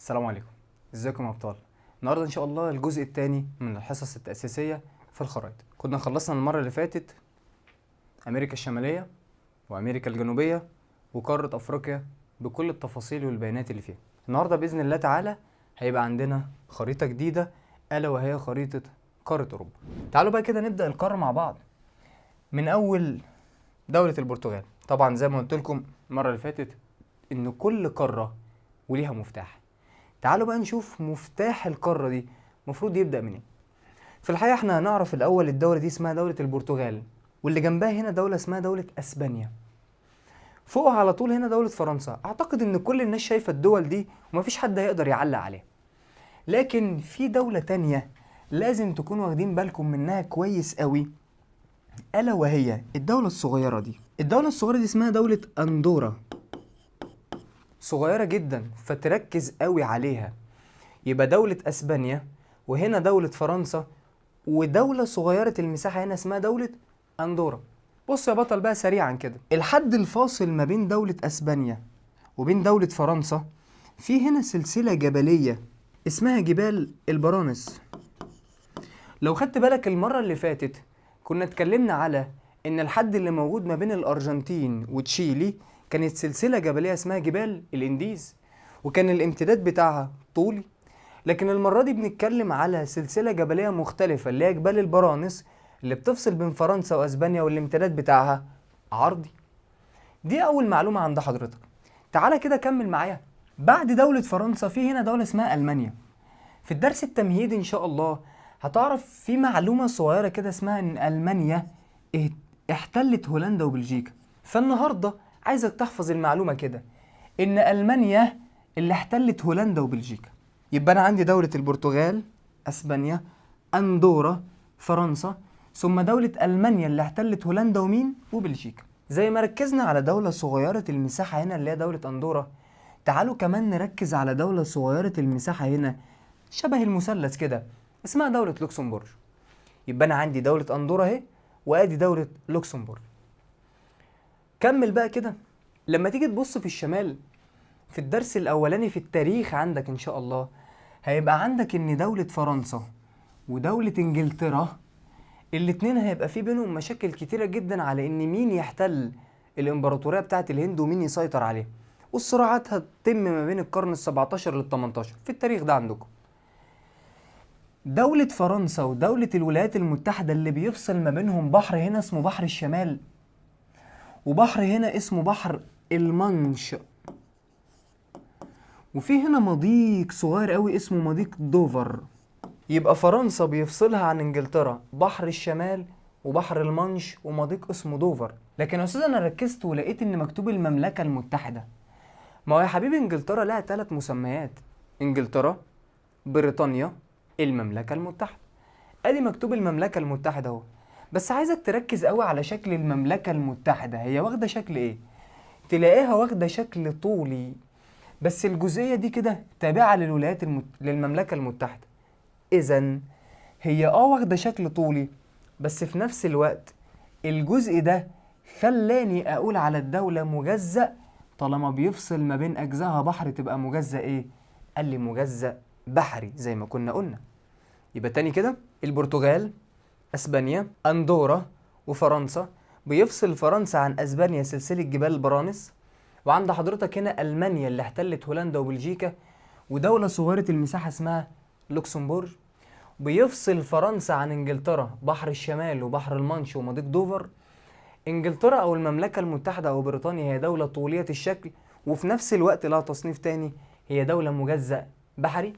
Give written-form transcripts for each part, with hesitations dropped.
السلام عليكم. ازيكم يا ابطال؟ النهارده ان شاء الله الجزء الثاني من الحصص التأسيسية في الخرائط. كنا خلصنا المرة اللي فاتت امريكا الشمالية وامريكا الجنوبية وقارة افريقيا بكل التفاصيل والبيانات اللي فيها. النهارده باذن الله تعالى هيبقى عندنا خريطة جديدة الا وهي خريطة قارة اوروبا. تعالوا بقى كده نبدأ القارة مع بعض من اول دولة البرتغال. طبعا زي ما قلت لكم المرة اللي فاتت ان كل قارة وليها مفتاح. تعالوا بقى نشوف مفتاح القارة دي المفروض يبدأ منين. في الحقيقة احنا هنعرف الأول الدولة دي اسمها دولة البرتغال، واللي جنبها هنا دولة اسمها دولة أسبانيا، فوقها على طول هنا دولة فرنسا. أعتقد إن كل الناس شايفة الدول دي ومفيش حد هيقدر يعلق عليها، لكن في دولة تانية لازم تكونوا واخدين بالكم منها كويس قوي، ألا وهي الدولة الصغيرة دي. الدولة الصغيرة دي اسمها دولة أندورا، صغيرة جدا فتركز قوي عليها. يبقى دولة أسبانيا وهنا دولة فرنسا ودولة صغيرة المساحة هنا اسمها دولة أندورا. بص يا بطل بقى سريعا كده، الحد الفاصل ما بين دولة أسبانيا وبين دولة فرنسا في هنا سلسلة جبلية اسمها جبال البرانس. لو خدت بالك المرة اللي فاتت كنا اتكلمنا على إن الحد اللي موجود ما بين الأرجنتين وتشيلي كانت سلسلة جبلية اسمها جبال الإنديز، وكان الامتداد بتاعها طولي. لكن المرة دي بنتكلم على سلسلة جبلية مختلفة اللي هي جبال البرانس اللي بتفصل بين فرنسا وأسبانيا، والامتداد بتاعها عرضي. دي أول معلومة عند حضرتك. تعالى كده كمل معايا. بعد دولة فرنسا في هنا دولة اسمها ألمانيا. في الدرس التمهيدي إن شاء الله هتعرف في معلومة صغيرة كده اسمها إن ألمانيا احتلت هولندا وبلجيكا. فالنهاردة عايزك تحفظ المعلومة كده، إن ألمانيا اللي احتلت هولندا وبلجيكا. يبقى أنا عندي دولة البرتغال، أسبانيا، أندورا، فرنسا، ثم دولة ألمانيا اللي احتلت هولندا ومين؟ وبلجيكا. زي ما ركزنا على دولة صغيرة المساحة هنا اللي هي دولة أندورا، تعالوا كمان نركز على دولة صغيرة المساحة هنا شبه المثلث كده اسمها دولة لوكسمبورغ. يبقى أنا عندي دولة أندورا اهي، وآدي دولة لوكسمبورغ. كمل بقى كده. لما تيجي تبص في الشمال في الدرس الأولاني في التاريخ عندك إن شاء الله هيبقى عندك إن دولة فرنسا ودولة إنجلترا الاتنين هيبقى في بينهم مشاكل كتيرة جدا على إن مين يحتل الإمبراطورية بتاعة الهند ومين يسيطر عليها، والصراعات هتتم ما بين القرن ال17 لل18 في التاريخ ده عندكم. دولة فرنسا ودولة الولايات المتحدة اللي بيفصل ما بينهم بحر هنا اسمه بحر الشمال، وبحر هنا اسمه بحر المانش، وفي هنا مضيق صغير قوي اسمه مضيق دوفر. يبقى فرنسا بيفصلها عن انجلترا بحر الشمال وبحر المانش ومضيق اسمه دوفر. لكن يا استاذ انا ركزت ولقيت ان مكتوب المملكة المتحدة. ما هو يا حبيبي انجلترا لها 3 مسميات: انجلترا، بريطانيا، المملكة المتحدة. ادي مكتوب المملكة المتحدة اهو. بس عايزك تركز قوي على شكل المملكة المتحدة، هي واخدة شكل ايه؟ تلاقيها واخدة شكل طولي، بس الجزئية دي كده تابعة للمملكة المتحدة. إذن هي واخدة شكل طولي، بس في نفس الوقت الجزء ده خلاني أقول على الدولة مجزأ. طالما بيفصل ما بين أجزائها بحر تبقى مجزأ إيه؟ قال لي مجزأ بحري زي ما كنا قلنا. يبقى تاني كده، البرتغال، أسبانيا، أندورا، وفرنسا. بيفصل فرنسا عن أسبانيا سلسلة جبال البرانس. وعند حضرتك هنا ألمانيا اللي احتلت هولندا وبلجيكا، ودولة صغيرة المساحة اسمها لوكسمبورغ. بيفصل فرنسا عن انجلترا بحر الشمال وبحر المانش ومضيق دوفر. انجلترا او المملكة المتحدة او بريطانيا هي دولة طولية الشكل وفي نفس الوقت لها تصنيف تاني، هي دولة مجزأ بحري.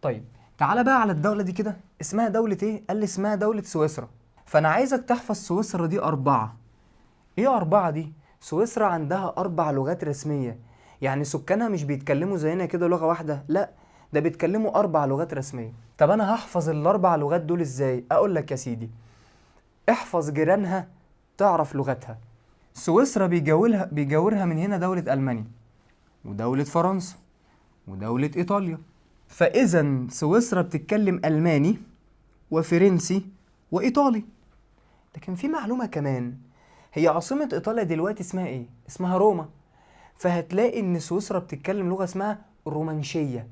طيب تعالى بقى على الدولة دي كده، اسمها دولة ايه؟ قال لي اسمها دولة سويسرا. فانا عايزك تحفظ سويسرا دي 4. ايه 4 دي؟ سويسرا عندها 4 لغات رسمية، يعني سكانها مش بيتكلموا زينا كده لغة واحدة، لا ده بيتكلموا 4 لغات رسمية. طب انا هحفظ ال4 لغات دول ازاي؟ اقول لك يا سيدي، احفظ جيرانها تعرف لغتها. سويسرا بيجاورها من هنا دولة ألمانيا ودولة فرنسا ودولة إيطاليا، فإذا سويسرا بتتكلم ألماني وفرنسي وإيطالي. لكن في معلومة كمان، هي عاصمة إيطاليا دلوقتي اسمها إيه؟ اسمها روما. فهتلاقي إن سويسرا بتتكلم لغة اسمها الرومانشية.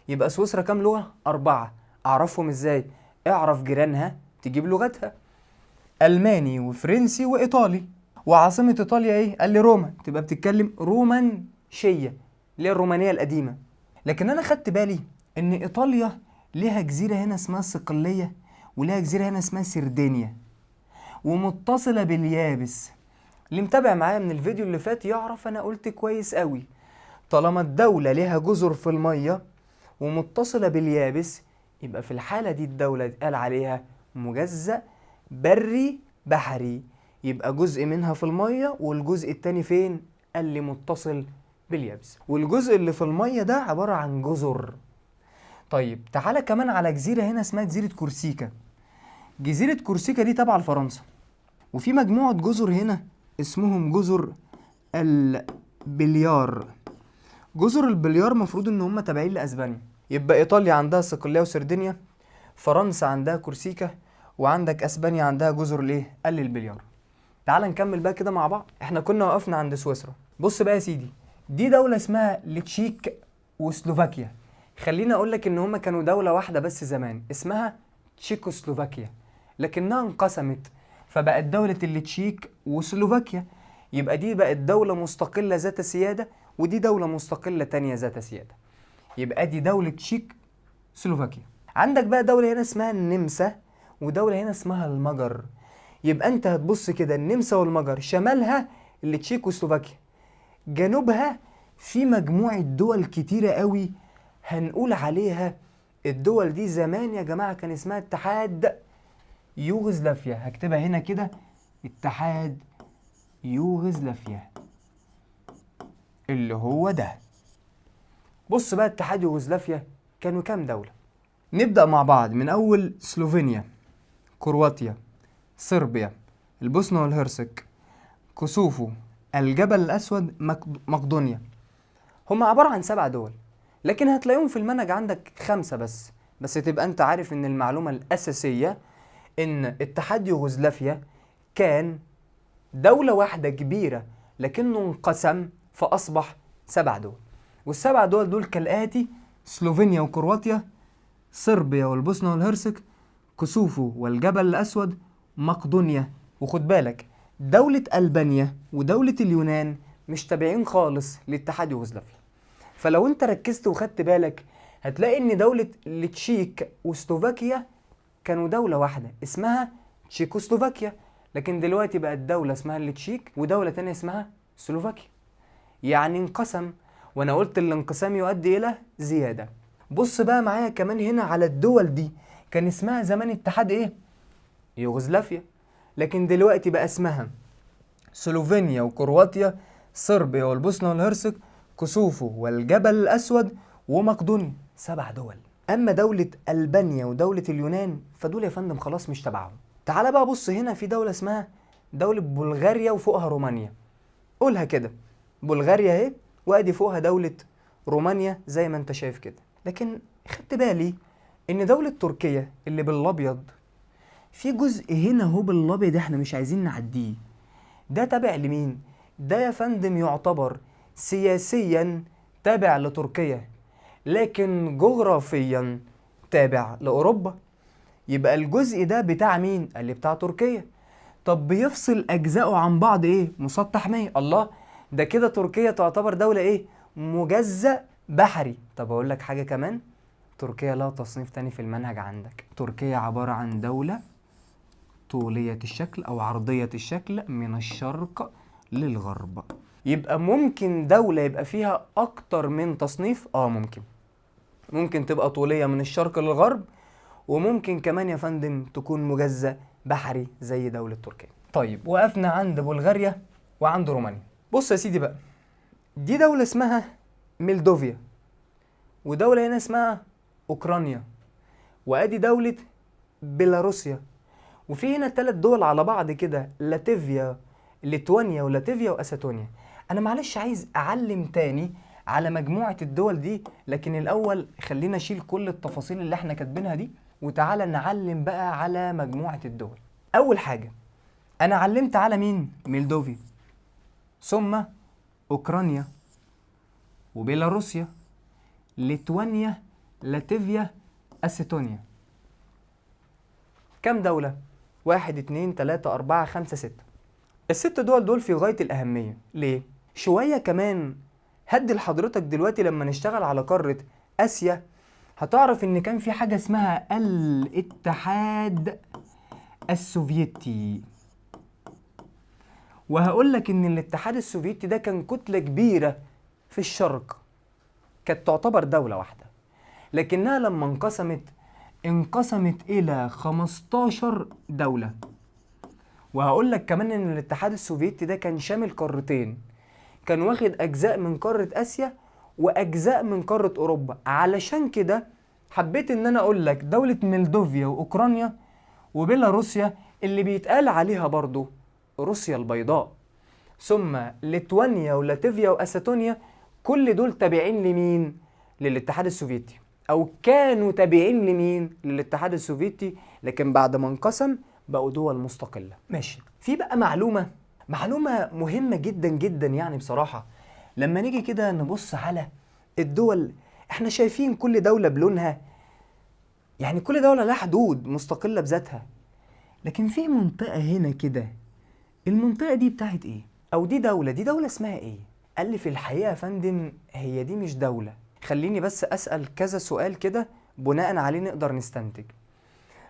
يبقى سويسرا كام لغة؟ 4. أعرفهم إزاي؟ اعرف جيرانها تجيب لغتها. ألماني وفرنسي وإيطالي. وعاصمة إيطاليا إيه؟ قال لي روما، تبقى بتتكلم رومانشية اللي هي الرومانية القديمة. لكن أنا خدت بالي إن إيطاليا ليها جزيرة هنا اسمها الصقلية، وليها جزيرة هنا اسمها سردينيا، ومتصلة باليابس. اللي متابع معايا من الفيديو اللي فات يعرف أنا قلت كويس قوي، طالما الدولة ليها جزر في المية ومتصلة باليابس، يبقى في الحالة دي الدولة قال عليها مجزأ بري بحري. يبقى جزء منها في المية والجزء التاني فين؟ قال لي متصل باليابس. والجزء اللي في المية ده عبارة عن جزر. طيب تعالى كمان على جزيرة هنا اسمها جزيرة كورسيكا. جزيرة كورسيكا دي تبع لفرنسا، وفي مجموعة جزر هنا اسمهم جزر البليار. جزر البليار مفروض ان هم تابعين لاسبانيا. يبقى ايطاليا عندها صقلية وسردينيا، فرنسا عندها كورسيكا، وعندك اسبانيا عندها جزر الايه؟ قال البليار. تعال نكمل بقى كده مع بعض. احنا كنا وقفنا عند سويسرا. بص بقى يا سيدي، دي دولة اسمها التشيك وسلوفاكيا. خليني اقول لك ان هم كانوا دولة واحدة بس زمان اسمها تشيكوسلوفاكيا، لكنها انقسمت فبقت دولة التشيك وسلوفاكيا. يبقى دي بقت دولة مستقلة ذات سيادة، ودي دولة مستقلة تانية ذات سيادة. يبقى دي دولة تشيك سلوفاكيا. عندك بقى دولة هنا اسمها النمسا، ودولة هنا اسمها المجر. يبقى انت هتبص كده، النمسا والمجر شمالها اللي تشيك وسلوفاكيا، جنوبها في مجموعة دول كتيرة قوي هنقول عليها الدول دي زمان يا جماعة كان اسمها اتحاد يوغوسلافيا. هكتبها هنا كده، اتحاد يوغوسلافيا اللي هو ده. بص بقى اتحاد يوغوسلافيا كانوا كام دولة؟ نبدأ مع بعض من أول سلوفينيا، كرواتيا، صربيا، البوسنة والهرسك، كوسوفو، الجبل الأسود، مقدونيا. هم عبارة عن 7 دول، لكن هتلاقيهم في المنهج عندك 5 بس تبقى انت عارف ان المعلومة الأساسية ان اتحاد يوغوسلافيا كان دولة واحدة كبيرة، لكنه انقسم فأصبح 7 دول. وال7 دول كالآتي: سلوفينيا وكرواتيا، صربيا والبوسنة والهرسك، كوسوفو والجبل الأسود، مقدونيا. وخد بالك دولة ألبانيا ودولة اليونان مش تابعين خالص لاتحاد يوغوسلافيا. فلو انت ركزت وخدت بالك هتلاقي ان دولة التشيك وسلوفاكيا كانوا دولة واحدة اسمها تشيكوسلوفاكيا، لكن دلوقتي بقت دولة اسمها التشيك ودولة تانية اسمها سلوفاكيا. يعني انقسم، وانا قلت الانقسام يؤدي الى زيادة. بص بقى معايا كمان هنا على الدول دي، كان اسمها زمان اتحاد ايه؟ يوغوسلافيا، لكن دلوقتي بقى اسمها سلوفينيا وكرواتيا، صربيا والبوسنة والهرسك، كوسوفو والجبل الأسود، ومقدونيا. 7 دول. أما دولة ألبانيا ودولة اليونان فدول يا فندم خلاص مش تبعهم. تعال بقى بص هنا في دولة اسمها دولة بلغاريا وفوقها رومانيا. قولها كده، بلغاريا اهي وادي فوقها دولة رومانيا زي ما انت شايف كده. لكن خدت بالي ان دولة تركيا اللي بالابيض في جزء هنا هو بالابيض احنا مش عايزين نعديه. ده تابع لمين؟ ده يا فندم يعتبر سياسيا تابع لتركيا، لكن جغرافيا تابع لأوروبا. يبقى الجزء ده بتاع مين؟ قال لي بتاع تركيا. طب بيفصل أجزائه عن بعض إيه؟ مسطح مائي. الله، ده كده تركيا تعتبر دولة إيه؟ مجزأ بحري. طب أقول لك حاجة كمان، تركيا لها تصنيف تاني في المنهج عندك. تركيا عبارة عن دولة طولية الشكل أو عرضية الشكل من الشرق للغرب. يبقى ممكن دولة يبقى فيها أكتر من تصنيف؟ ممكن تبقى طولية من الشرق للغرب، وممكن كمان يا فندم تكون مجزأ بحري زي دولة تركيا. طيب وقفنا عند بلغاريا وعند رومانيا. بص يا سيدي بقى، دي دولة اسمها ميلدوفيا، ودولة هنا اسمها أوكرانيا، وأدي دولة بيلاروسيا. وفي هنا 3 دول على بعض كده، لاتفيا، ليتوانيا ولاتفيا وأستونيا. أنا معلش عايز أعلم تاني على مجموعة الدول دي، لكن الأول خلينا نشيل كل التفاصيل اللي احنا كاتبينها دي وتعالى نعلم بقى على مجموعة الدول. أول حاجة أنا علمت على مين؟ ميلدوفيا، ثم أوكرانيا، وبيلاروسيا، ليتوانيا، لاتفيا، أستونيا. كام دولة؟ 1 2 3 4 5 6. الست دول في غاية الأهمية. ليه؟ شوية كمان هدي لحضرتك دلوقتي لما نشتغل على قارة آسيا هتعرف إن كان في حاجة اسمها الاتحاد السوفيتي. وهقولك إن الاتحاد السوفيتي ده كان كتلة كبيرة في الشرق، كانت تعتبر دولة واحدة، لكنها لما انقسمت إلى 15 دولة. وهقولك كمان إن الاتحاد السوفيتي ده كان شامل قارتين، كان واخد أجزاء من قارة آسيا وأجزاء من قارة أوروبا. علشان كده حبيت إن أنا أقولك دولة مولدوفيا وأوكرانيا وبيلاروسيا اللي بيتقال عليها برضو روسيا البيضاء، ثم ليتوانيا ولاتفيا وأستونيا، كل دول تابعين لمين؟ للاتحاد السوفيتي، أو كانوا تابعين لمين؟ للاتحاد السوفيتي، لكن بعد ما انقسم بقوا دول مستقلة. ماشي. في بقى معلومة مهمة جدا جدا يعني بصراحة. لما نيجي كده نبص على الدول، احنا شايفين كل دولة بلونها، يعني كل دولة لها حدود مستقلة بذاتها، لكن في منطقة هنا كده، المنطقة دي بتاعت ايه؟ او دي دولة اسمها ايه؟ قال لي في الحقيقة يا فندم هي دي مش دولة. خليني بس اسأل كذا سؤال كده بناء عليه نقدر نستنتج.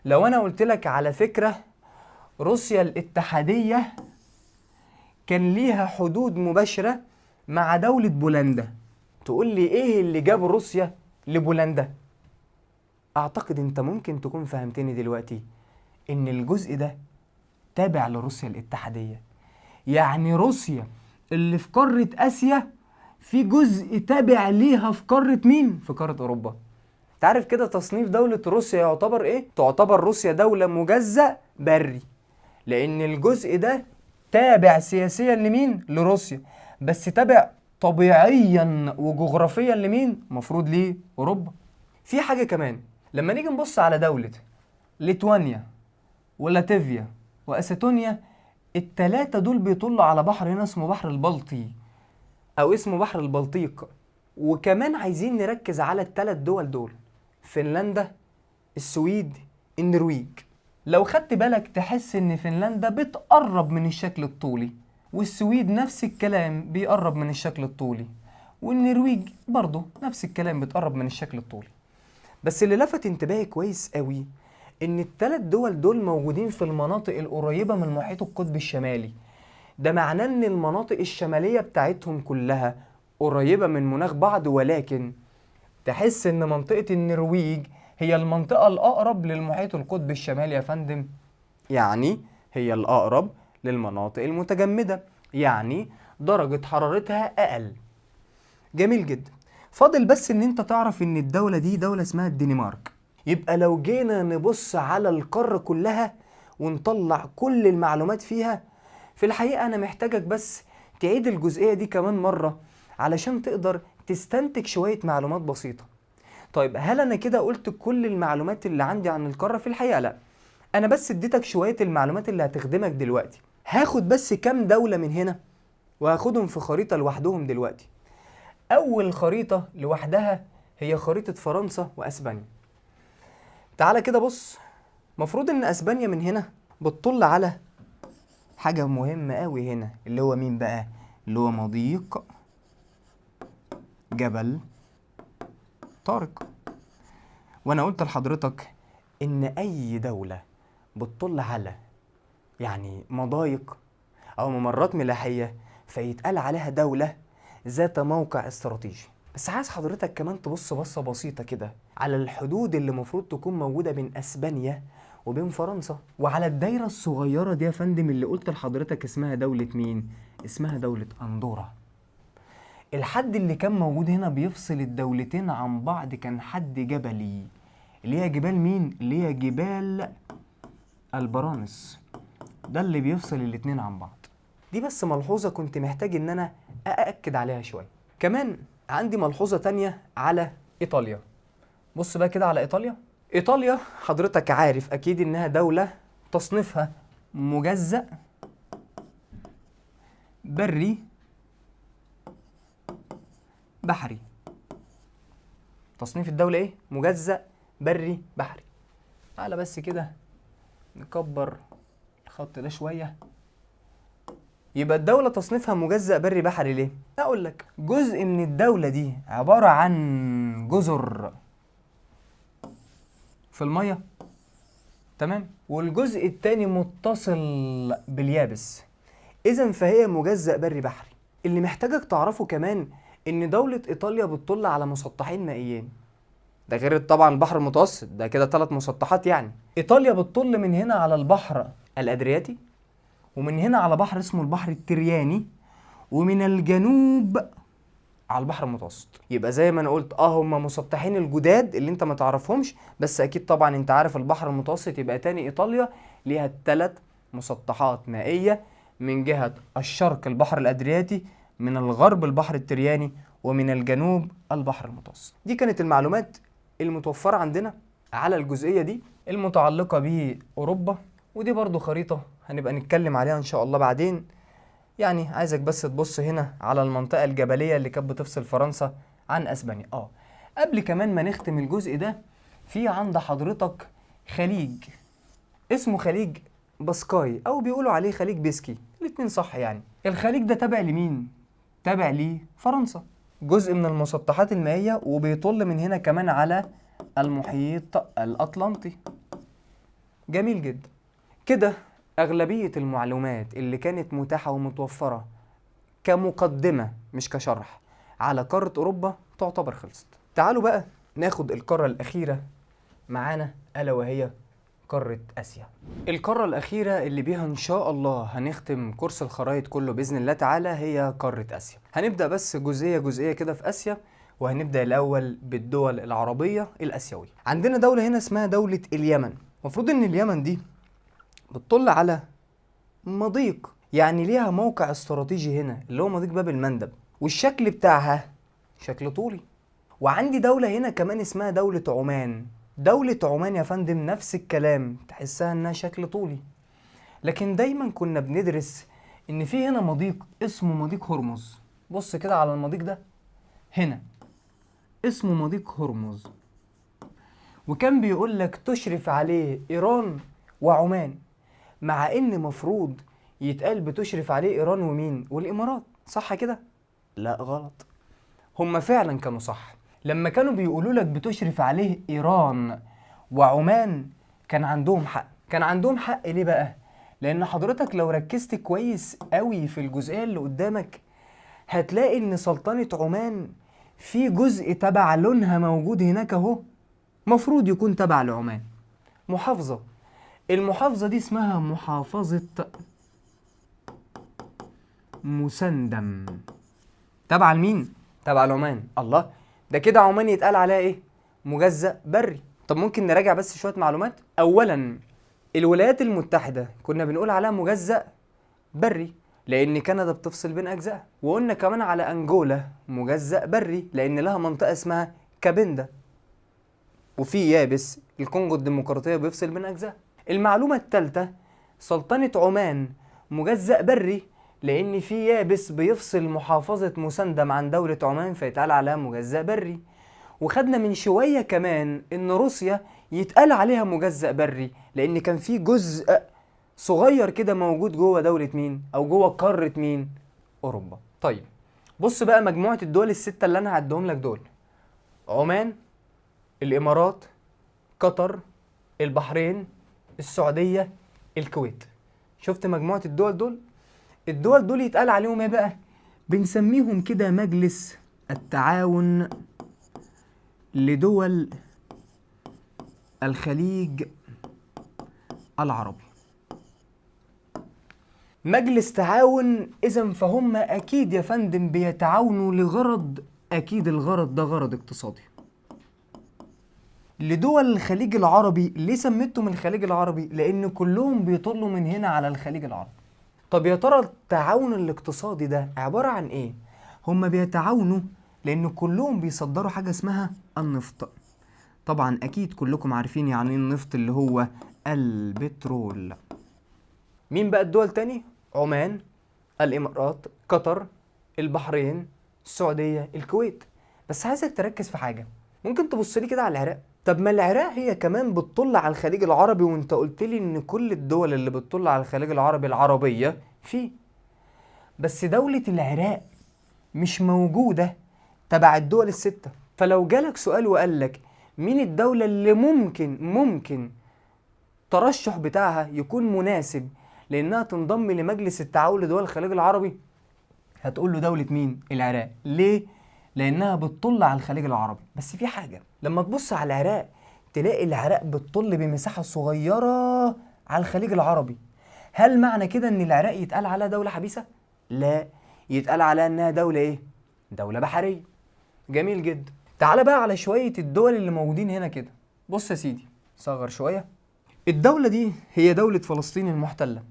لو انا قلت لك على فكرة روسيا الاتحادية كان ليها حدود مباشرة مع دولة بولندا، تقول لي ايه اللي جاب روسيا لبولندا؟ اعتقد انت ممكن تكون فهمتني دلوقتي ان الجزء ده تابع لروسيا الاتحادية. يعني روسيا اللي في قارة آسيا في جزء تابع ليها في قارة مين؟ في قارة أوروبا. تعرف كده تصنيف دولة روسيا يعتبر ايه؟ تعتبر روسيا دولة مجزأ بري، لأن الجزء ده تابع سياسيا لمين؟ لروسيا، بس تابع طبيعيا وجغرافيا لمين؟ مفروض ليه؟ أوروبا. في حاجة كمان، لما نيجي نبص على دولة ليتوانيا ولاتفيا وأستونيا، التلاتة دول بيطلوا على بحر هنا اسمه بحر البلطي أو اسمه بحر البلطيق. وكمان عايزين نركز على التلات دول، فنلندا، السويد، النرويج. لو خدت بالك تحس ان فنلندا بتقرب من الشكل الطولي، والسويد نفس الكلام بيقرب من الشكل الطولي، والنرويج برضه نفس الكلام بتقرب من الشكل الطولي. بس اللي لفت انتباهي كويس قوي ان الثلاث دول موجودين في المناطق القريبة من محيط القطب الشمالي. ده معناه ان المناطق الشمالية بتاعتهم كلها قريبة من مناخ بعض، ولكن تحس ان منطقة النرويج هي المنطقة الأقرب للمحيط القطبي الشمالي يا فندم، يعني هي الأقرب للمناطق المتجمدة، يعني درجة حرارتها أقل. جميل جدا. فاضل بس ان انت تعرف ان الدولة دي دولة اسمها الدنمارك. يبقى لو جينا نبص على القارة كلها ونطلع كل المعلومات فيها، في الحقيقة أنا محتاجك بس تعيد الجزئية دي كمان مرة علشان تقدر تستنتج شوية معلومات بسيطة. طيب هل أنا كده قلت كل المعلومات اللي عندي عن القارة؟ في الحقيقة لأ، أنا بس اديتك شوية المعلومات اللي هتخدمك دلوقتي. هاخد بس كام دولة من هنا وهاخدهم في خريطة لوحدهم دلوقتي. أول خريطة لوحدها هي خريطة فرنسا وأسبانيا. تعالى كده بص، مفروض إن أسبانيا من هنا بتطل على حاجة مهمة قوي هنا، اللي هو مين بقى؟ اللي هو مضيق جبل طارق. وانا قلت لحضرتك ان اي دولة بتطل على يعني مضايق او ممرات ملاحية فيتقال عليها دولة ذات موقع استراتيجي. بس عايز حضرتك كمان تبص بصة بسيطة كده على الحدود اللي المفروض تكون موجودة بين اسبانيا وبين فرنسا، وعلى الدايرة الصغيرة دي يا فندم اللي قلت لحضرتك اسمها دولة مين؟ اسمها دولة أندورا. الحد اللي كان موجود هنا بيفصل الدولتين عن بعض كان حد جبلي، اللي هي جبال مين؟ اللي هي جبال البرانس، ده اللي بيفصل الاتنين عن بعض. دي بس ملحوظة كنت محتاج ان انا أأكد عليها شوية. كمان عندي ملحوظة تانية على إيطاليا. بص بقى كده على إيطاليا. إيطاليا حضرتك عارف أكيد إنها دولة تصنيفها مجزأ بري بحري. تصنيف الدولة ايه؟ مجزأ بري بحري. تعالى بس كده نكبر الخط ده شوية. يبقى الدولة تصنيفها مجزأ بري بحري ليه؟ هقول لك، جزء من الدولة دي عبارة عن جزر في المية، تمام؟ والجزء التاني متصل باليابس، إذا فهي مجزأ بري بحري. اللي محتاجك تعرفه كمان إن دولة إيطاليا بتطل على مسطحين مائيين، ده غير طبعا البحر المتوسط، ده كده 3 مسطحات يعني. إيطاليا بتطل من هنا على البحر الأدرياتي، ومن هنا على بحر اسمه البحر الترياني، ومن الجنوب على البحر المتوسط. يبقى زي ما انا قلت هم مسطحين الجداد اللي انت ما تعرفهمش، بس اكيد طبعا انت عارف البحر المتوسط. يبقى تاني ايطاليا ليها 3 مسطحات مائية، من جهة الشرق البحر الادرياتي، من الغرب البحر الترياني، ومن الجنوب البحر المتوسط. دي كانت المعلومات المتوفرة عندنا على الجزئية دي المتعلقة بأوروبا. ودي برضو خريطة هنبقى نتكلم عليها ان شاء الله بعدين. يعني عايزك بس تبص هنا على المنطقة الجبلية اللي كانت بتفصل فرنسا عن اسبانيا. قبل كمان ما نختم الجزء ده، في عند حضرتك خليج اسمه خليج باسكاي، او بيقولوا عليه خليج بيسكي، الاتنين صح يعني. الخليج ده تابع لمين؟ تابع لفرنسا، جزء من المسطحات المائية، وبيطل من هنا كمان على المحيط الأطلنطي. جميل جدا كده. أغلبية المعلومات اللي كانت متاحة ومتوفرة كمقدمة مش كشرح على قارة أوروبا تعتبر خلصت. تعالوا بقى ناخد القارة الأخيرة معانا، ألا وهي قارة آسيا. القارة الأخيرة اللي بيها إن شاء الله هنختم كورس الخرائط كله بإذن الله تعالى هي قارة آسيا. هنبدأ بس جزئية جزئية كده في آسيا، وهنبدأ الأول بالدول العربية الآسيوية. عندنا دولة هنا اسمها دولة اليمن. المفروض إن اليمن دي بتطل على مضيق، يعني ليها موقع استراتيجي هنا اللي هو مضيق باب المندب، والشكل بتاعها شكل طولي. وعندي دولة هنا كمان اسمها دولة عمان. دولة عمان يا فندم نفس الكلام، تحسها انها شكل طولي. لكن دايما كنا بندرس ان في هنا مضيق اسمه مضيق هرمز. بص كده على المضيق ده هنا، اسمه مضيق هرمز، وكان بيقول لك تشرف عليه ايران وعمان، مع ان مفروض يتقال بتشرف عليه ايران ومين والامارات، صح كده؟ لا غلط، هما فعلا كانوا صح. لما كانوا بيقولوا لك بتشرف عليه ايران وعمان كان عندهم حق. كان عندهم حق ليه بقى؟ لان حضرتك لو ركزت كويس قوي في الجزئيه اللي قدامك هتلاقي ان سلطنه عمان في جزء تبع لونها موجود هناك اهو، مفروض يكون تبع لعمان، محافظه. المحافظه دي اسمها محافظه مسندم، تبع لمين؟ تبع لعمان. الله، ده كده عمان يتقال عليها ايه؟ مجزأ بري. طب ممكن نراجع بس شوية معلومات. اولا الولايات المتحدة كنا بنقول عليها مجزأ بري لان كندا بتفصل بين اجزاء، وقلنا كمان على انجولا مجزأ بري لان لها منطقة اسمها كابندا، وفي يابس الكونغو الديمقراطية بيفصل بين اجزاء. المعلومة الثالثة سلطنة عمان مجزأ بري لان في يابس بيفصل محافظة مسندم عن دولة عمان فيتقال عليها مجزأ بري. وخدنا من شوية كمان ان روسيا يتقال عليها مجزأ بري لان كان في جزء صغير كده موجود جوه دولة مين او جوه قارة مين؟ اوروبا. طيب بص بقى مجموعة الدول الستة اللي انا هعدهم لك دول: عمان، الامارات، قطر، البحرين، السعودية، الكويت. شفت مجموعة الدول دول؟ الدول دول يتقال عليهم ايه بقى؟ بنسميهم كده مجلس التعاون لدول الخليج العربي. مجلس تعاون، اذا فهم اكيد يا فندم بيتعاونوا لغرض، اكيد الغرض ده غرض اقتصادي. لدول الخليج العربي، ليه سميتهم الخليج العربي؟ لان كلهم بيطلوا من هنا على الخليج العربي. طب يا ترى التعاون الاقتصادي ده عبارة عن ايه؟ هم بيتعاونوا لان كلهم بيصدروا حاجة اسمها النفط. طبعا اكيد كلكم عارفين يعني ايه النفط، اللي هو البترول. مين بقى الدول تاني؟ عمان، الامارات، قطر، البحرين، السعودية، الكويت. بس عايزك تركز في حاجة، ممكن تبص لي كده على العراق. طب ما العراق هي كمان بتطل على الخليج العربي، وانت قلت لي ان كل الدول اللي بتطل على الخليج العربي العربية فيه، بس دولة العراق مش موجودة تبع الدول الستة. فلو جالك سؤال وقال لك مين الدولة اللي ممكن ترشح بتاعها يكون مناسب لانها تنضم لمجلس التعاون لدول الخليج العربي، هتقول له دولة مين؟ العراق. ليه؟ لانها بتطل على الخليج العربي. بس في حاجة، لما تبص على العراق تلاقي العراق بتطل بمساحة صغيرة على الخليج العربي. هل معنى كده ان العراق يتقال عليها دولة حبيسة؟ لا، يتقال عليها انها دولة ايه؟ دولة بحرية. جميل جدا. تعال بقى على شوية الدول اللي موجودين هنا كده. بص يا سيدي، صغر شوية. الدولة دي هي دولة فلسطين المحتلة،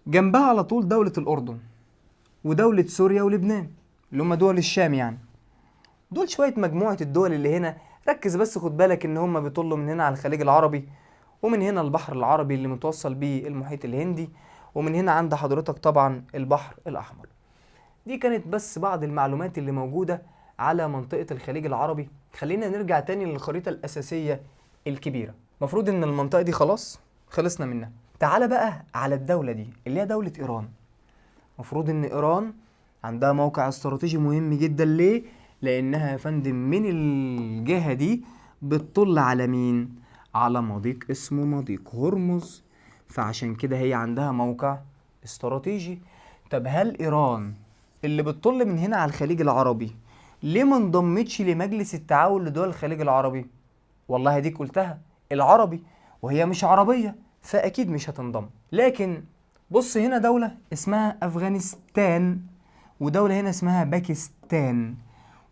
جنبها على طول دولة الأردن ودولة سوريا ولبنان اللي هم دول الشام يعني. دول شوية مجموعة الدول اللي هنا. ركز بس، خد بالك ان هم بيطلوا من هنا على الخليج العربي، ومن هنا البحر العربي اللي متوصل بيه المحيط الهندي، ومن هنا عند حضرتك طبعا البحر الأحمر. دي كانت بس بعض المعلومات اللي موجودة على منطقة الخليج العربي. خلينا نرجع تاني للخريطة الأساسية الكبيرة. مفروض ان المنطقة دي خلاص خلصنا منها. تعال بقى على الدولة دي اللي هي دولة إيران. مفروض ان إيران عندها موقع استراتيجي مهم جدا. ليه؟ لأنها يا فندم من الجهة دي بتطل على مين؟ على مضيق اسمه مضيق هرمز، فعشان كده هي عندها موقع استراتيجي. طب هل إيران اللي بتطل من هنا على الخليج العربي ليه ما انضمتش لمجلس التعاون لدول الخليج العربي؟ والله ديك قلتها العربي، وهي مش عربية فأكيد مش هتنضم. لكن بص، هنا دولة اسمها أفغانستان، ودولة هنا اسمها باكستان،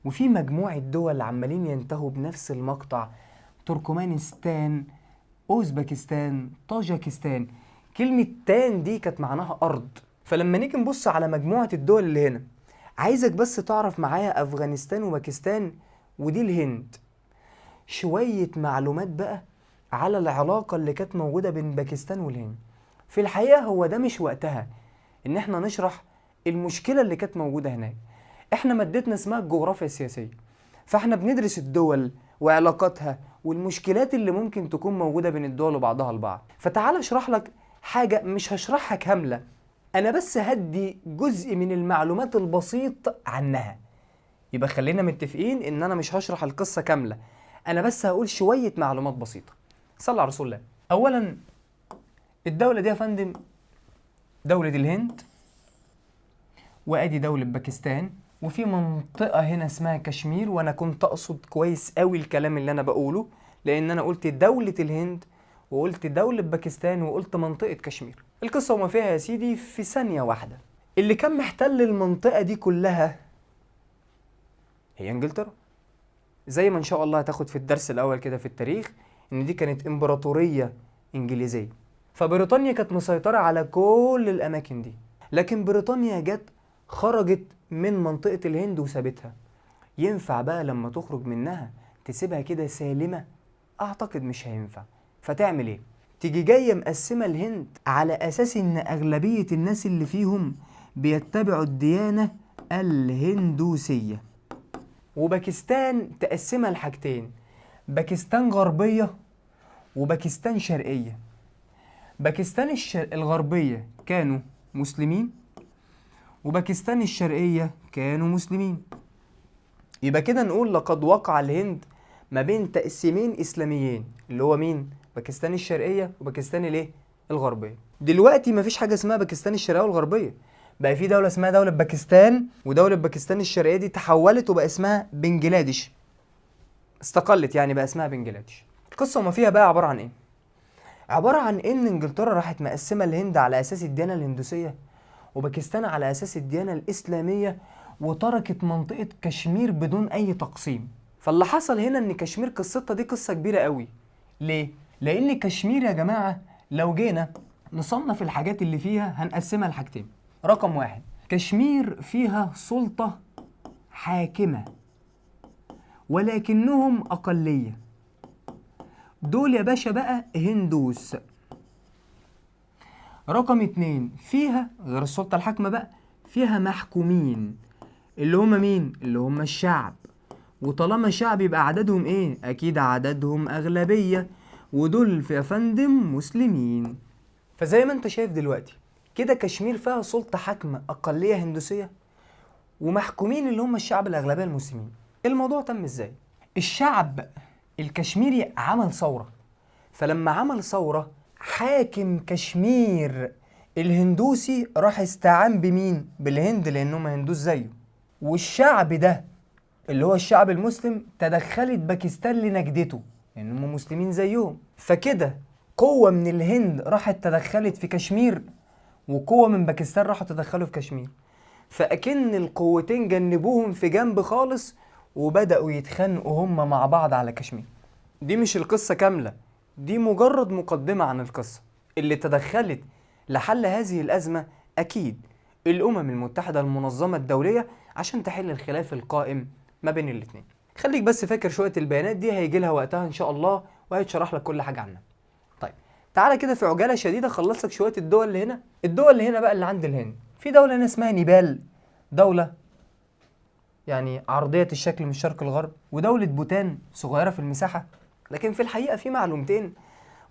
وفي مجموعة دول عمالين ينتهوا بنفس المقطع: تركمانستان، أوزبكستان، طاجكستان. كلمة تان دي كانت معناها أرض. فلما نيجي نبص على مجموعة الدول اللي هنا، عايزك بس تعرف معايا أفغانستان وباكستان ودي الهند. شوية معلومات بقى على العلاقة اللي كانت موجودة بين باكستان والهند. في الحقيقة هو ده مش وقتها إن احنا نشرح المشكلة اللي كانت موجودة هناك. احنا مادتنا اسمها الجغرافيا السياسية، فاحنا بندرس الدول وعلاقاتها والمشكلات اللي ممكن تكون موجودة بين الدول وبعضها البعض. فتعال اشرح لك حاجة، مش هشرحها كاملة، انا بس هدي جزء من المعلومات البسيط عنها. يبقى خلينا متفقين ان انا مش هشرح القصة كاملة، انا بس هقول شوية معلومات بسيطة. صلى على رسول الله. اولا، الدولة دي يا فندم دولة الهند، وادي دولة باكستان، وفي منطقة هنا اسمها كشمير. وانا كنت اقصد كويس قوي الكلام اللي انا بقوله، لان انا قلت دولة الهند وقلت دولة باكستان وقلت منطقة كشمير. القصة وما فيها يا سيدي في ثانية واحدة، اللي كان محتل المنطقة دي كلها هي انجلترا. زي ما ان شاء الله هتاخد في الدرس الاول كده في التاريخ ان دي كانت امبراطورية انجليزية. فبريطانيا كانت مسيطرة على كل الاماكن دي، لكن بريطانيا جت خرجت من منطقة الهند وسابتها. ينفع بقى لما تخرج منها تسيبها كده سالمة؟ اعتقد مش هينفع. فتعمل ايه؟ تيجي جاية مقسمة الهند على اساس ان اغلبية الناس اللي فيهم بيتبعوا الديانة الهندوسية. وباكستان تقسمها لحاجتين: باكستان غربية وباكستان شرقية. باكستان الغربية كانوا مسلمين، وباكستان الشرقية كانوا مسلمين. يبقى كده نقول لقد وقع الهند ما بين تقسيمين إسلاميين، اللي هو مين؟ باكستان الشرقية وباكستان الايه؟ الغربية. دلوقتي مفيش حاجة اسمها باكستان الشرقية والغربية، بقى في دولة اسمها دولة باكستان، ودولة باكستان الشرقية دي تحولت وبقى اسمها بنجلاديش، استقلت يعني بقى اسمها بنجلاديش. القصة وما فيها بقى عبارة عن ايه؟ عبارة عن ان انجلترا راحت مقسمة الهند على اساس الديانة الهندوسية، وباكستان على اساس الديانة الاسلامية، وتركت منطقة كشمير بدون اي تقسيم. فاللي حصل هنا ان كشمير قصتها دي قصة كبيرة قوي. ليه؟ لان كشمير يا جماعة لو جينا نصنف الحاجات اللي فيها هنقسمها لحاجتين. رقم واحد، كشمير فيها سلطة حاكمة ولكنهم أقلية، دول يا باشا بقى هندوس. رقم اتنين، فيها غير السلطة الحاكمة بقى فيها محكومين، اللي هم مين؟ اللي هم الشعب، وطالما شعب يبقى عددهم ايه؟ اكيد عددهم اغلبية، ودول يا فندم مسلمين. فزي ما انت شايف دلوقتي كده كشمير فيها سلطة حاكمة اقلية هندوسية، ومحكومين اللي هم الشعب الاغلبية المسلمين. الموضوع تم ازاي؟ الشعب الكشميري عمل ثورة، فلما عمل ثورة حاكم كشمير الهندوسي راح استعان بمين؟ بالهند، لانهم هندوس زيه. والشعب ده اللي هو الشعب المسلم تدخلت باكستان لنجدته لانهم مسلمين زيهم. فكده قوة من الهند راحت تدخلت في كشمير، وقوة من باكستان راحوا تدخلوا في كشمير، فأكن القوتين جنبوهم في جنب خالص وبدأوا يتخانقوا هم مع بعض على كشمير. دي مش القصة كاملة، دي مجرد مقدمة عن القصة. اللي تدخلت لحل هذه الأزمة أكيد الأمم المتحدة المنظمة الدولية عشان تحل الخلاف القائم ما بين الاتنين. خليك بس فاكر شوية البيانات دي هيجي لها وقتها إن شاء الله وهيتشرح لك كل حاجة عنها. طيب تعالى كده في عجالة شديدة خلص لك شوية الدول اللي هنا. الدول اللي هنا بقى اللي عند الهند، في دولة هنا اسمها نيبال، دولة يعني عرضية الشكل من الشرق للغرب، ودولة بوتان صغيرة في المساحة. لكن في الحقيقة في معلومتين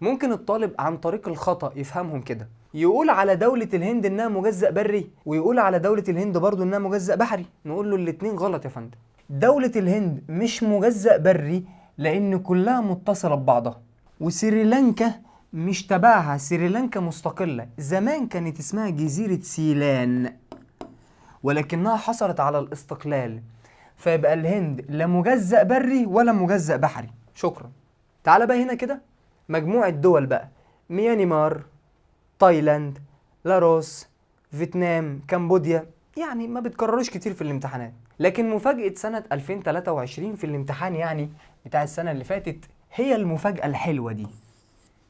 ممكن الطالب عن طريق الخطأ يفهمهم كده، يقول على دولة الهند انها مجزأ بري، ويقول على دولة الهند برضو انها مجزأ بحري. نقول له الاتنين غلط يا فندم. دولة الهند مش مجزأ بري لان كلها متصلة ببعضها، وسريلانكا مش تبعها، سريلانكا مستقلة، زمان كانت اسمها جزيرة سيلان ولكنها حصلت على الاستقلال. فيبقى الهند لا مجزأ بري ولا مجزأ بحري. شكرا. تعال بقى هنا كده مجموعة دول بقى: ميانمار، تايلاند، لاروس، فيتنام، كمبوديا. يعني ما بتكرروش كتير في الامتحانات، لكن مفاجأة سنة 2023 في الامتحان يعني بتاع السنة اللي فاتت هي المفاجأة الحلوة دي.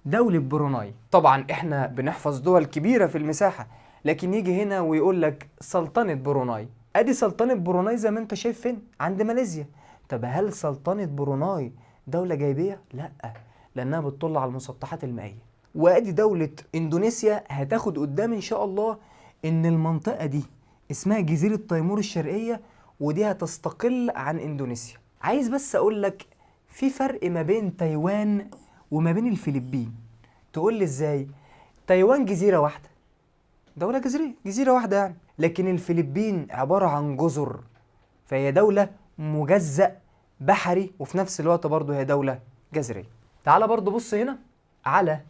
دولة بروناي. طبعا احنا بنحفظ دول كبيرة في المساحة، لكن يجي هنا ويقول لك سلطنة بروناي. ادي سلطنة بروناي زي ما انت شايف فين؟ عند ماليزيا. طب هل سلطنة بروناي دولة جايبية؟ لا، لانها بتطل على المسطحات المائية. وادي دولة اندونيسيا هتاخد قدام ان شاء الله ان المنطقة دي اسمها جزيرة تيمور الشرقية، ودي هتستقل عن اندونيسيا. عايز بس اقول لك في فرق ما بين تايوان وما بين الفلبين. تقول لي ازاي؟ تايوان جزيرة واحدة، دولة جزرية، جزيرة واحدة يعني، لكن الفلبين عبارة عن جزر، فهي دولة مجزأ بحري وفي نفس الوقت برضه هي دولة جزرية. تعال برضه بص هنا على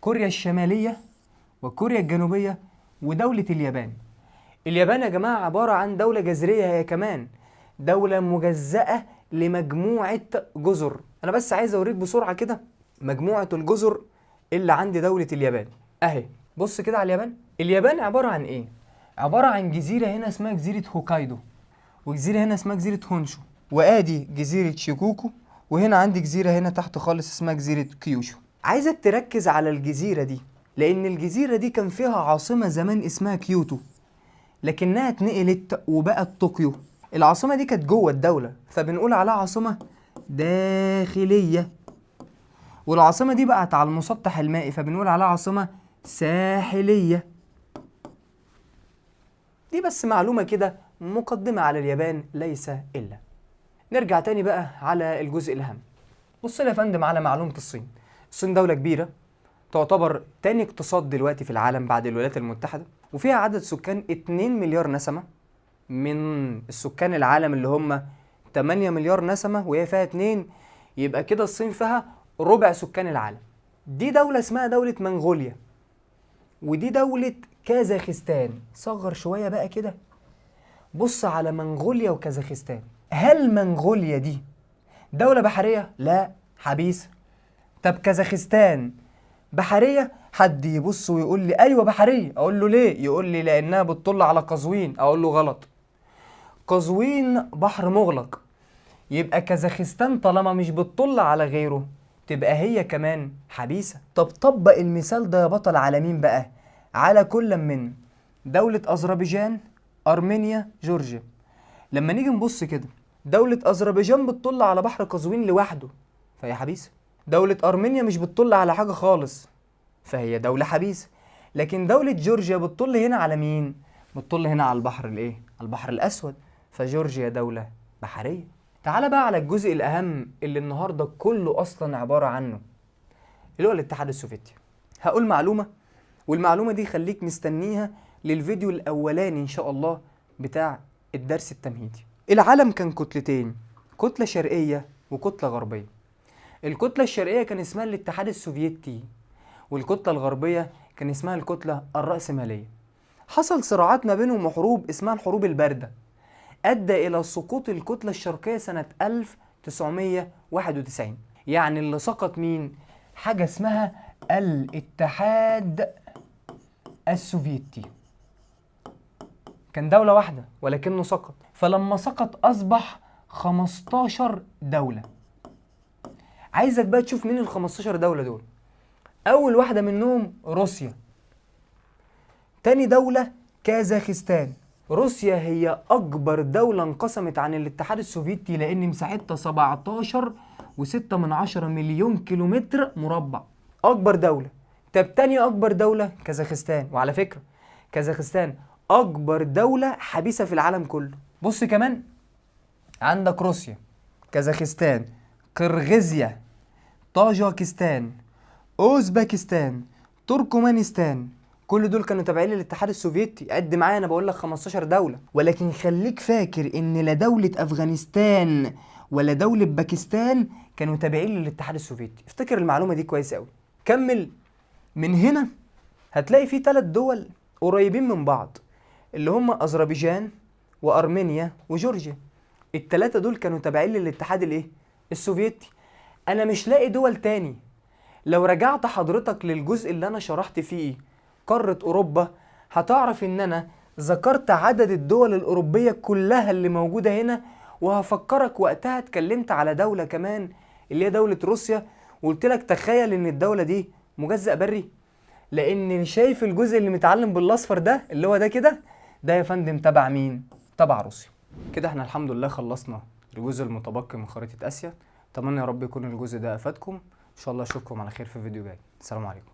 كوريا الشمالية وكوريا الجنوبية ودولة اليابان. اليابان يا جماعة عبارة عن دولة جزرية هي كمان، دولة مجزأة لمجموعة جزر. أنا بس عايز أوريك بسرعة كده مجموعة الجزر اللي عند دولة اليابان أهي. بص كده على اليابان. اليابان عبارة عن إيه؟ عبارة عن جزيرة هنا اسمها جزيرة هوكايدو، وجزيرة هنا اسمها جزيرة هونشو، وآدي جزيرة شيكوكو، وهنا عندي جزيرة هنا تحت خالص اسمها جزيرة كيوشو. عايزك تركز على الجزيرة دي لأن الجزيرة دي كان فيها عاصمة زمان اسمها كيوتو، لكنها اتنقلت وبقت طوكيو. العاصمة دي كانت جوه الدولة فبنقول عليها عاصمة داخلية، والعاصمة دي بقت على المسطح المائي فبنقول عليها عاصمة ساحلية. دي بس معلومة كده مقدمة على اليابان ليس إلا. نرجع تاني بقى على الجزء الأهم. بص لي يا فندم على معلومة الصين. الصين دولة كبيرة، تعتبر تاني اقتصاد دلوقتي في العالم بعد الولايات المتحدة، وفيها عدد سكان 2 مليار نسمة من السكان العالم اللي هم 8 مليار نسمة، وهي فيها 2، يبقى كده الصين فيها ربع سكان العالم. دي دولة اسمها دولة منغوليا، ودي دولة كازاخستان. صغر شوية بقى كده، بص على منغوليا وكازاخستان. هل منغوليا دي دولة بحرية؟ لا، حبيسة. طب كازاخستان بحرية؟ حد يبص ويقول لي ايوه بحرية، اقول له ليه؟ يقول لي لانها بتطل على قزوين، اقول له غلط. قزوين بحر مغلق، يبقى كازاخستان طالما مش بتطل على غيره تبقى هي كمان حبيسة. طب طبق المثال ده يا بطل على مين بقى؟ على كل من دولة أذربيجان، أرمينيا، جورجيا. لما نيجي نبص كده دولة أذربيجان بتطل على بحر قزوين لوحده فهي حبيسة، دولة أرمينيا مش بتطل على حاجة خالص فهي دولة حبيسة، لكن دولة جورجيا بتطل هنا على مين؟ بتطل هنا على البحر الايه؟ على البحر الأسود، فجورجيا دولة بحرية. تعال بقى على الجزء الأهم اللي النهاردة كله أصلا عبارة عنه، اللي هو الاتحاد السوفيتي. هقول معلومة، والمعلومة دي خليك مستنيها للفيديو الأولاني إن شاء الله بتاع الدرس التمهيدي. العالم كان كتلتين، كتلة شرقية وكتلة غربية. الكتلة الشرقية كان اسمها الاتحاد السوفيتي، والكتلة الغربية كان اسمها الكتلة الرأسمالية. حصل صراعات ما بينهم وحروب اسمها الحروب الباردة، أدى إلى سقوط الكتلة الشرقية سنة 1991. يعني اللي سقط مين؟ حاجة اسمها الاتحاد السوفيتي. كان دولة واحدة ولكنه سقط، فلما سقط أصبح 15 دولة. عايزك بقى تشوف مين ال 15 دولة دول. أول واحدة منهم روسيا، تاني دولة كازاخستان. روسيا هي أكبر دولة انقسمت عن الاتحاد السوفيتي لأن مساحتها 17.6 مليون كيلومتر مربع. أكبر دولة. طب تاني أكبر دولة كازاخستان، وعلى فكرة كازاخستان أكبر دولة حبيسة في العالم كله. بص كمان عندك روسيا، كازاخستان، قرغيزيا، طاجيكستان، أوزبكستان، تركمانستان، كل دول كانوا تابعين للاتحاد السوفيتي. عد معايا، انا بقول لك 15 دولة. ولكن خليك فاكر ان لا دولة افغانستان ولا دولة باكستان كانوا تابعين للاتحاد السوفيتي. افتكر المعلومة دي كويس قوي. كمل من هنا، هتلاقي في 3 دول قريبين من بعض اللي هم اذربيجان وارمينيا وجورجيا. ال3 دول كانوا تابعين للاتحاد الايه؟ السوفيتي. انا مش لاقي دول تاني. لو رجعت حضرتك للجزء اللي انا شرحت فيه قارة اوروبا، هتعرف ان انا ذكرت عدد الدول الاوروبية كلها اللي موجودة هنا، وهفكرك وقتها اتكلمت على دولة كمان اللي هي دولة روسيا، وقلت لك تخيل ان الدولة دي مجزأ بري، لان شايف الجزء اللي متعلم بالاصفر ده اللي هو ده كده، ده يا فندم تبع مين؟ تبع روسيا. كده احنا الحمد لله خلصنا الجزء المتبقي من خريطة اسيا. اتمنى يا رب يكون الجزء ده افادكم. ان شاء الله اشوفكم على خير في فيديو جاي. السلام عليكم.